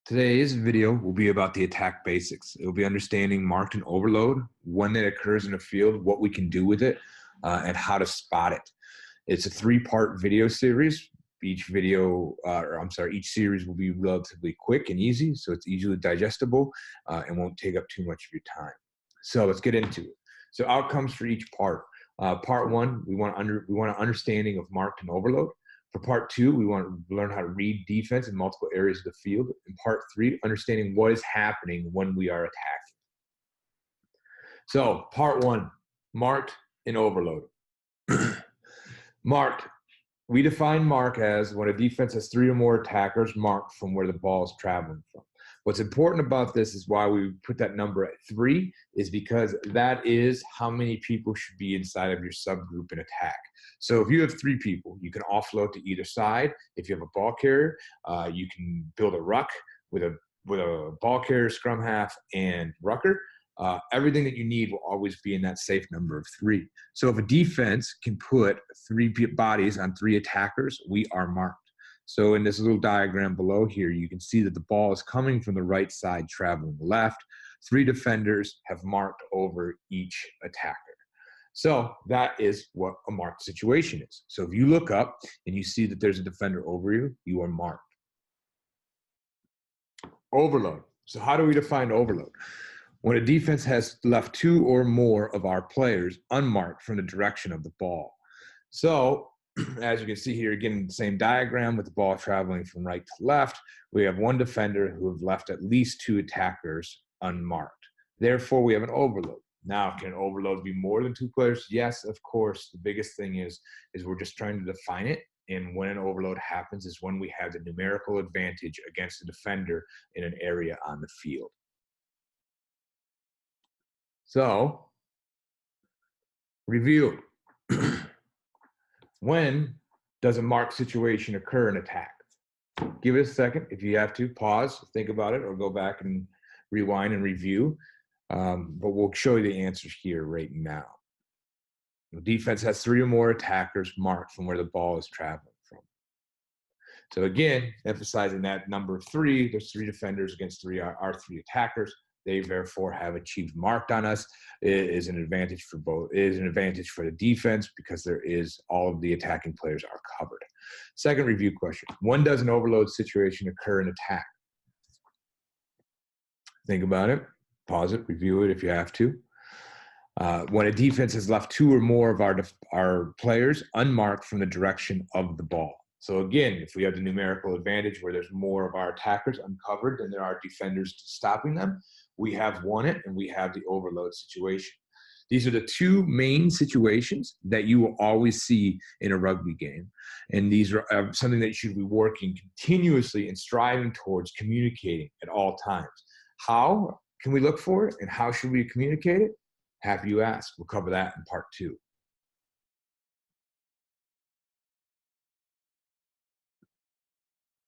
Today's video will be about the attack basics. It will be understanding marked and overload, when it occurs in a field, what we can do with it, and how to spot it. It's a three-part video series. Each series will be relatively quick and easy, so it's easily digestible and won't take up too much of your time. So let's get into it. So outcomes for each part. Part one, we want an understanding of marked and overload. For part two, we want to learn how to read defense in multiple areas of the field. In part three, understanding what is happening when we are attacking. So part one, marked and overload. Marked. We define mark as when a defense has three or more attackers marked from where the ball is traveling from. What's important about this is why we put that number at 3 is because that is how many people should be inside of your subgroup in attack. So if you have 3 people, you can offload to either side. If you have a ball carrier, you can build a ruck with a ball carrier, scrum half, and rucker. Everything that you need will always be in that safe number of 3. So if a defense can put 3 bodies on 3 attackers, we are marked. So in this little diagram below here, you can see that the ball is coming from the right side, traveling left. 3 defenders have marked over each attacker. So that is what a marked situation is. So if you look up and you see that there's a defender over you, you are marked. Overload. So how do we define overload? When a defense has left 2 or more of our players unmarked from the direction of the ball. So as you can see here, again, the same diagram with the ball traveling from right to left, we have 1 defender who have left at least 2 attackers unmarked. Therefore, we have an overload. Now, can an overload be more than 2 players? Yes, of course. The biggest thing is we're just trying to define it. And when an overload happens is when we have the numerical advantage against the defender in an area on the field. So, review. When does a marked situation occur in attack? Give it a second. If you have to, pause, think about it, or go back and rewind and review. But we'll show you the answers here right now. The defense has 3 or more attackers marked from where the ball is traveling from. So again, emphasizing that number of 3, there's 3 defenders against our 3 attackers. They therefore have achieved marked on us. It is an advantage for both. It is an advantage for the defense because there is all of the attacking players are covered. Second review question. When does an overload situation occur in attack? Think about it. Pause it. Review it if you have to. When a defense has left 2 or more of our players unmarked from the direction of the ball. So again, if we have the numerical advantage where there's more of our attackers uncovered than there are defenders stopping them, we have won it and we have the overload situation. These are the 2 main situations that you will always see in a rugby game. And these are something that you should be working continuously and striving towards communicating at all times. How can we look for it and how should we communicate it? Have you asked? We'll cover that in part 2.